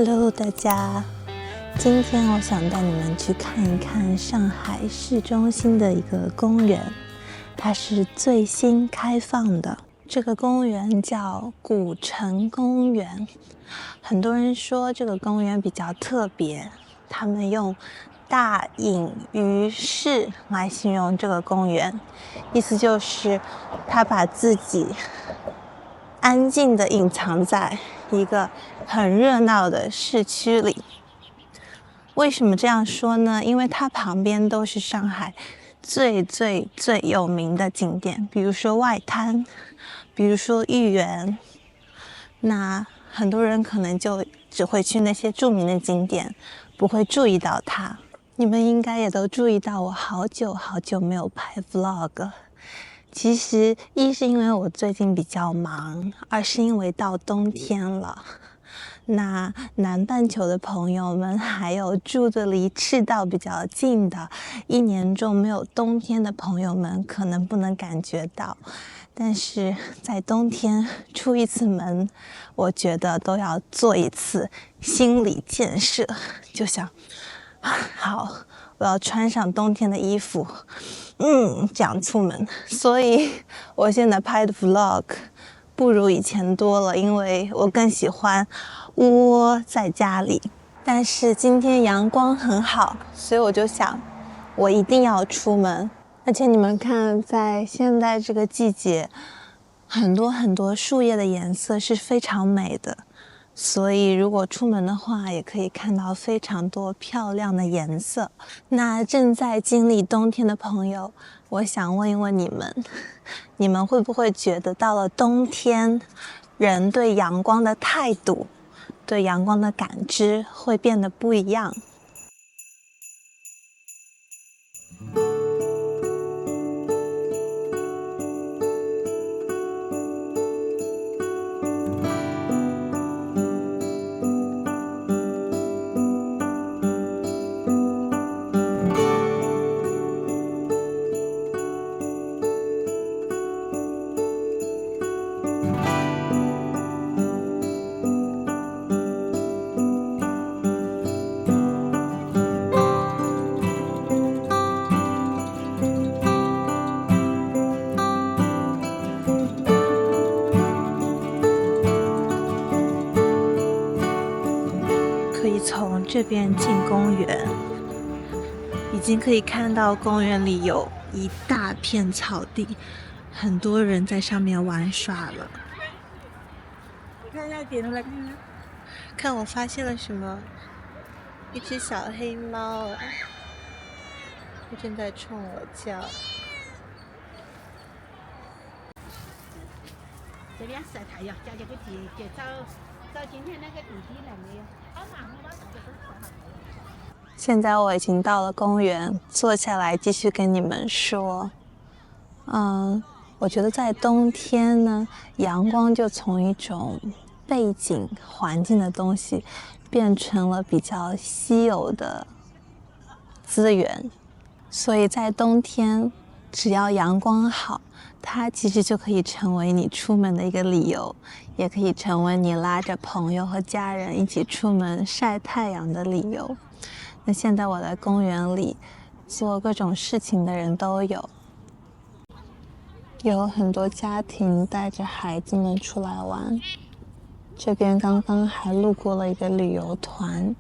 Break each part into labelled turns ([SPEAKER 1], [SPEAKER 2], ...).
[SPEAKER 1] Hello， 大家，今天我想带你们去看一看上海市中心的一个公园，它是最新开放的。这个公园叫古城公园，很多人说这个公园比较特别，他们用大隐于市来形容这个公园，意思就是他把自己安静地隐藏在一个很热闹的市区里。为什么这样说呢？因为它旁边都是上海最有名的景点，比如说外滩，比如说豫园。那很多人可能就只会去那些著名的景点，不会注意到它。你们应该也都注意到我好久没有拍 vlog。其实一是因为我最近比较忙，二是因为到冬天了。那南半球的朋友们，还有住的离赤道比较近的，一年中没有冬天的朋友们，可能不能感觉到。但是在冬天出一次门，我觉得都要做一次心理建设，就想好，我要穿上冬天的衣服，这样出门。所以我现在拍的 vlog 不如以前多了，因为我更喜欢窝在家里。但是今天阳光很好，所以我就想我一定要出门。而且你们看，在现在这个季节，很多树叶的颜色是非常美的，所以如果出门的话，也可以看到非常多漂亮的颜色。那正在经历冬天的朋友，我想问一问你们，你们会不会觉得到了冬天，人对阳光的态度，对阳光的感知会变得不一样？可以从这边进公园，已经可以看到公园里有一大片草地，很多人在上面玩耍了。看我发现了什么？一只小黑猫，它正在冲我叫。
[SPEAKER 2] 这边晒太阳，叫这个姐找今天那个弟弟来没有？好忙哦，这都晒好了。
[SPEAKER 1] 现在我已经到了公园，坐下来继续跟你们说。我觉得在冬天呢，阳光就从一种背景环境的东西，变成了比较稀有的资源。所以在冬天，只要阳光好，它其实就可以成为你出门的一个理由，也可以成为你拉着朋友和家人一起出门晒太阳的理由。那现在我在公园里，做各种事情的人都有。有很多家庭带着孩子们出来玩，这边刚刚还路过了一个旅游团。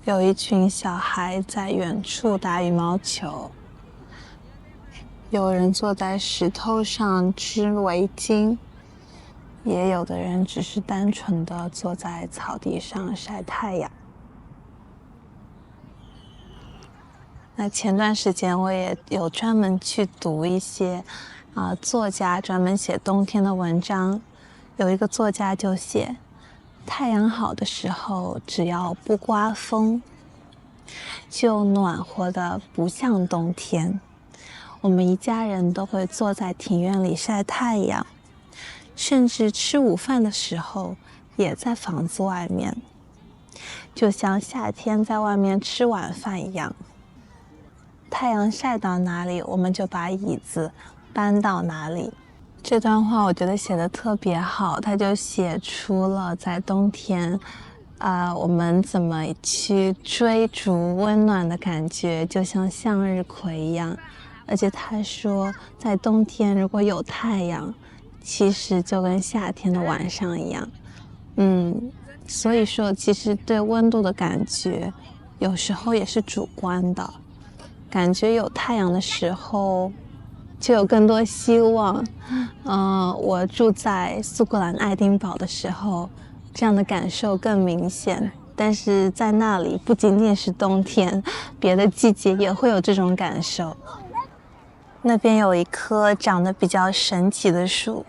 [SPEAKER 1] 有一群小孩在远处打羽毛球，有人坐在石头上织围巾，也有的人只是单纯的坐在草地上晒太阳。那前段时间我也有专门去读一些作家专门写冬天的文章，有一个作家就写，太阳好的时候，只要不刮风，就暖和的不像冬天。我们一家人都会坐在庭院里晒太阳，甚至吃午饭的时候也在房子外面，就像夏天在外面吃晚饭一样。太阳晒到哪里，我们就把椅子搬到哪里。这段话我觉得写的特别好，他就写出了在冬天，我们怎么去追逐温暖的感觉，就像向日葵一样。而且他说，在冬天如果有太阳，其实就跟夏天的晚上一样。所以说，其实对温度的感觉，有时候也是主观的。感觉有太阳的时候，就有更多希望。我住在苏格兰爱丁堡的时候，这样的感受更明显。但是在那里，不仅仅是冬天，别的季节也会有这种感受。那边有一棵长得比较神奇的树，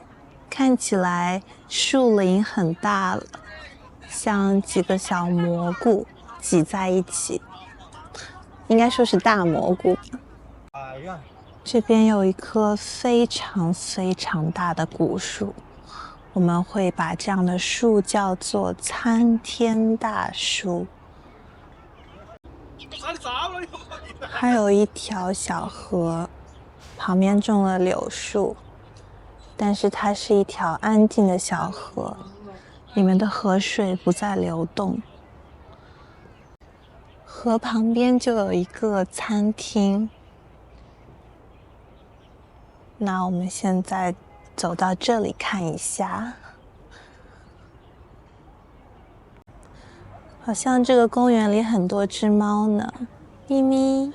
[SPEAKER 1] 看起来树龄很大了，像几个小蘑菇挤在一起，应该说是大蘑菇。这边有一棵非常非常大的古树，我们会把这样的树叫做参天大树。还有一条小河，旁边种了柳树，但是它是一条安静的小河，里面的河水不再流动。河旁边就有一个餐厅，那我们现在走到这里看一下。好像这个公园里很多只猫呢，咪咪。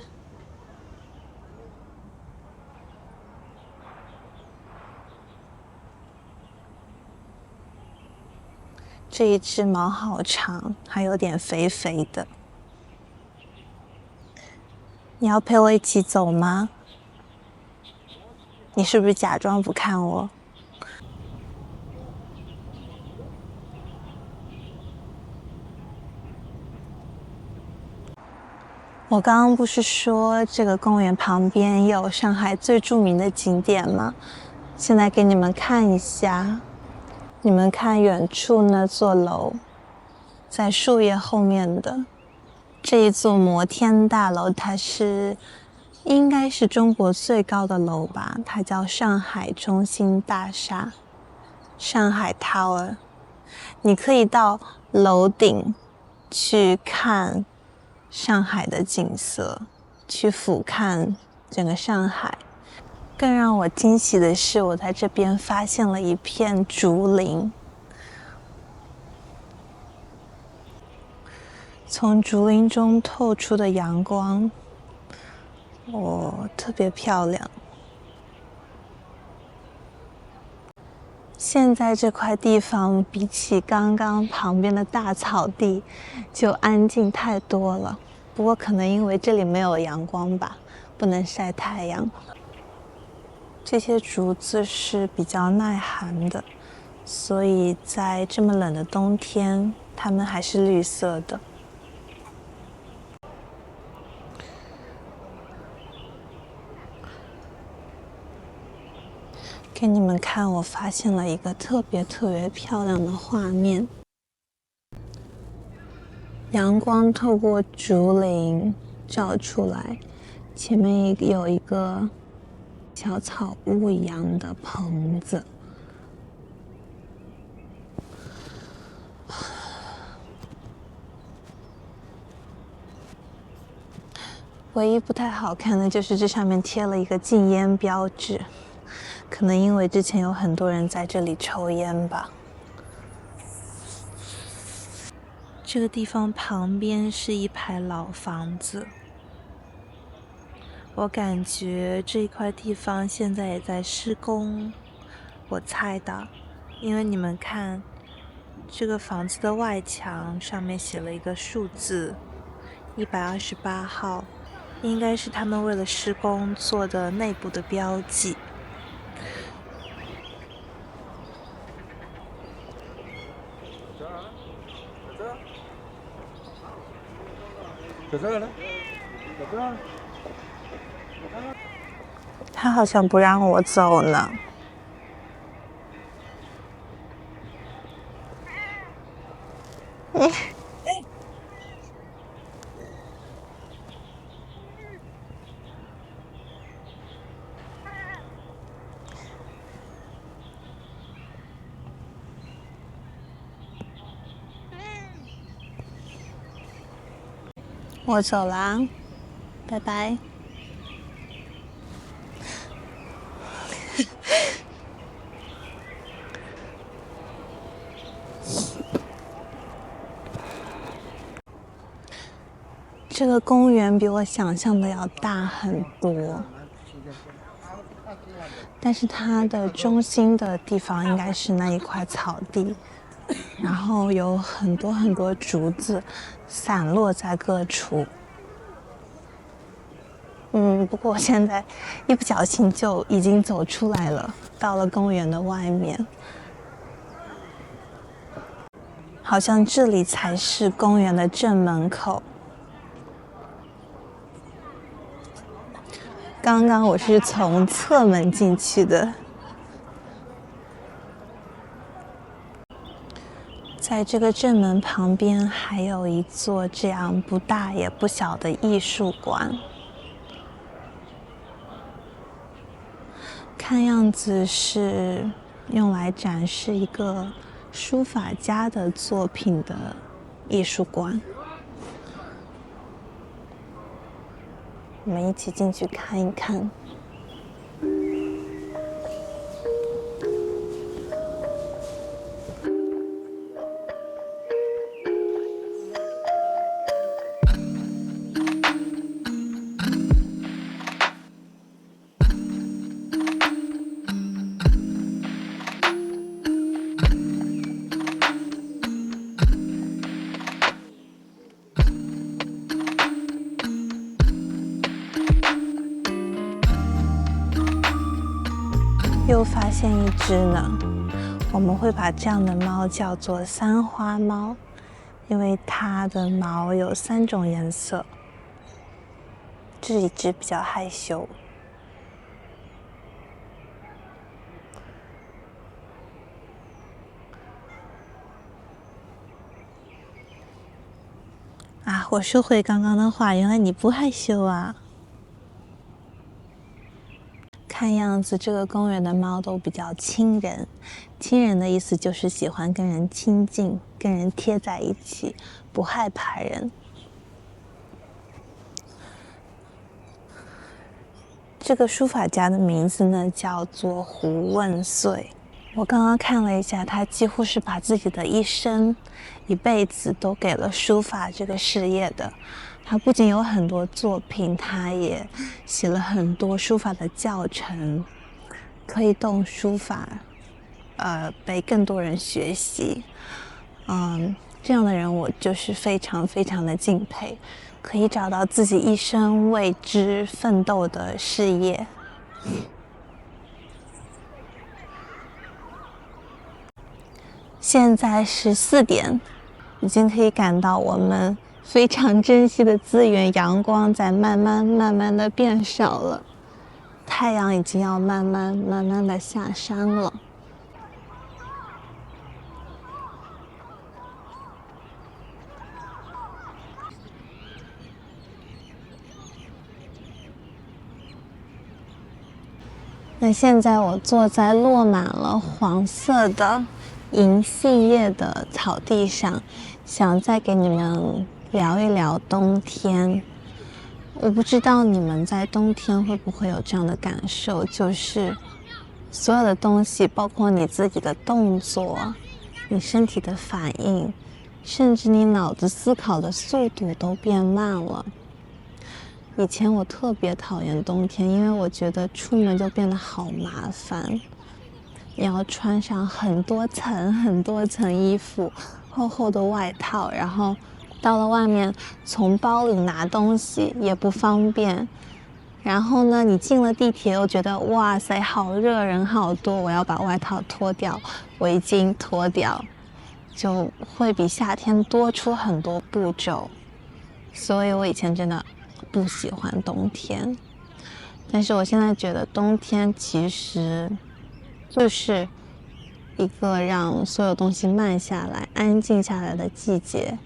[SPEAKER 1] 这一只毛好长，还有点肥肥的。你要陪我一起走吗？你是不是假装不看我？我刚刚不是说这个公园旁边有上海最著名的景点吗？现在给你们看一下，你们看远处那座楼，在树叶后面的这一座摩天大楼，它应该是中国最高的楼吧？它叫上海中心大厦，上海 Tower。你可以到楼顶去看上海的景色，去俯瞰整个上海。更让我惊喜的是，我在这边发现了一片竹林。从竹林中透出的阳光，特别漂亮。现在这块地方比起刚刚旁边的大草地就安静太多了，不过可能因为这里没有阳光吧，不能晒太阳。这些竹子是比较耐寒的，所以在这么冷的冬天，它们还是绿色的。给你们看，我发现了一个特别特别漂亮的画面。阳光透过竹林照出来，前面有一个小草屋一样的棚子。唯一不太好看的就是这上面贴了一个禁烟标志，可能因为之前有很多人在这里抽烟吧。这个地方旁边是一排老房子，我感觉这一块地方现在也在施工，我猜的，因为你们看，这个房子的外墙上面写了一个数字128号，应该是他们为了施工做的内部的标记。他好像不让我走呢。我走啦，拜拜。这个公园比我想象的要大很多，但是它的中心的地方应该是那一块草地，然后有很多很多竹子散落在各处。不过我现在一不小心就已经走出来了，到了公园的外面，好像这里才是公园的正门口。刚刚我是从侧门进去的，在这个正门旁边还有一座这样不大也不小的艺术馆，看样子是用来展示一个书法家的作品的艺术馆。我们一起进去看一看。又发现一只呢，我们会把这样的猫叫做三花猫，因为它的毛有3种颜色。这一只比较害羞。啊，我说回刚刚的话，原来你不害羞啊。看样子这个公园的猫都比较亲人，亲人的意思就是喜欢跟人亲近，跟人贴在一起，不害怕人。这个书法家的名字呢叫做胡问岁。我刚刚看了一下，他几乎是把自己的一生、一辈子都给了书法这个事业的。他不仅有很多作品，他也写了很多书法的教程，可以动书法，被更多人学习。这样的人我就是非常非常的敬佩，可以找到自己一生为之奋斗的事业。现在14点，已经可以感到我们非常珍惜的资源阳光在慢慢的变少了，太阳已经要慢慢的下山了。那现在我坐在落满了黄色的银杏叶的草地上，想再给你们聊一聊冬天。我不知道你们在冬天会不会有这样的感受，就是所有的东西，包括你自己的动作、你身体的反应，甚至你脑子思考的速度都变慢了。以前我特别讨厌冬天，因为我觉得出门就变得好麻烦，你要穿上很多层衣服，厚厚的外套，然后到了外面从包里拿东西也不方便。然后呢，你进了地铁又觉得哇塞好热，人好多，我要把外套脱掉，围巾脱掉，就会比夏天多出很多步骤。所以我以前真的不喜欢冬天，但是我现在觉得冬天其实就是一个让所有东西慢下来、安静下来的季节。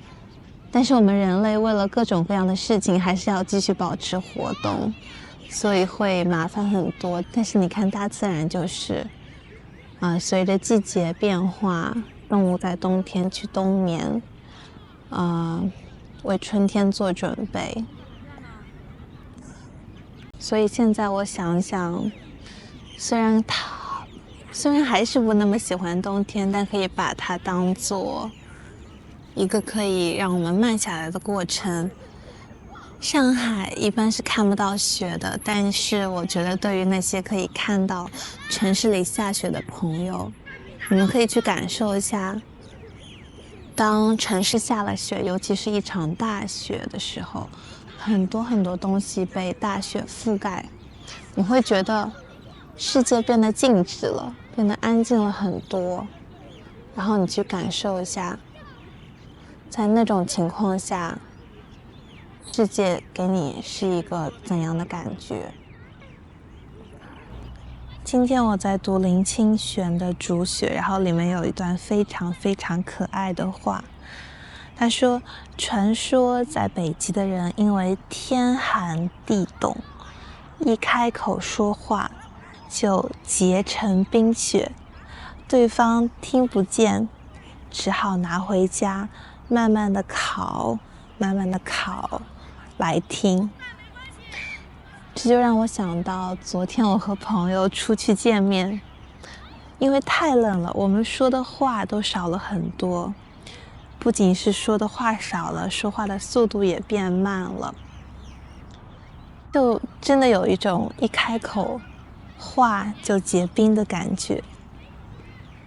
[SPEAKER 1] 但是我们人类为了各种各样的事情，还是要继续保持活动，所以会麻烦很多。但是你看大自然就是随着季节变化，动物在冬天去冬眠，为春天做准备。所以现在我想想，虽然还是不那么喜欢冬天，但可以把它当做一个可以让我们慢下来的过程。上海一般是看不到雪的，但是我觉得对于那些可以看到城市里下雪的朋友，你们可以去感受一下，当城市下了雪，尤其是一场大雪的时候，很多很多东西被大雪覆盖，你会觉得世界变得静止了，变得安静了很多。然后你去感受一下，在那种情况下，世界给你是一个怎样的感觉？今天我在读林清玄的《煮雪》，然后里面有一段非常非常可爱的话。他说，传说在北极的人因为天寒地冻，一开口说话就结成冰雪，对方听不见，只好拿回家慢慢的烤来听。这就让我想到昨天我和朋友出去见面，因为太冷了，我们说的话都少了很多，不仅是说的话少了，说话的速度也变慢了，就真的有一种一开口话就结冰的感觉。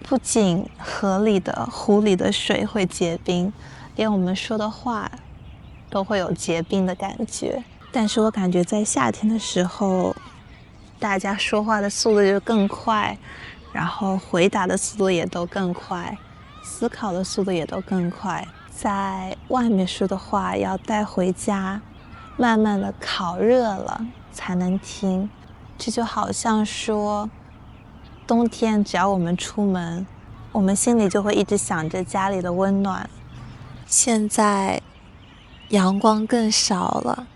[SPEAKER 1] 不仅河里的湖里的水会结冰，连我们说的话都会有结冰的感觉。但是我感觉在夏天的时候，大家说话的速度就更快，然后回答的速度也都更快，思考的速度也都更快。在外面说的话要带回家，慢慢的烤热了才能听。这就好像说，冬天只要我们出门，我们心里就会一直想着家里的温暖。现在阳光更少了，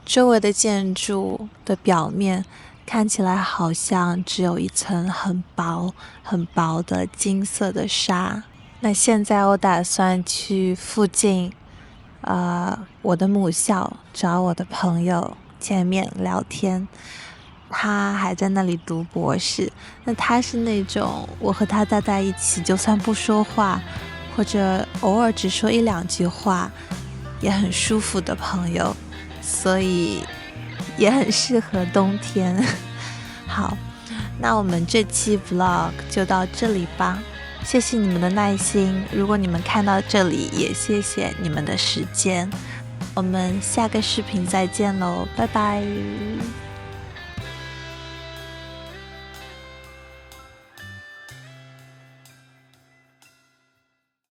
[SPEAKER 1] 周围的建筑的表面看起来好像只有一层很薄很薄的金色的纱。那现在我打算去附近我的母校找我的朋友见面聊天，他还在那里读博士。那他是那种我和他待在一起，就算不说话或者偶尔只说一两句话也很舒服的朋友，所以也很适合冬天。好，那我们这期 vlog 就到这里吧，谢谢你们的耐心，如果你们看到这里也谢谢你们的时间，我们下个视频再见喽，拜拜。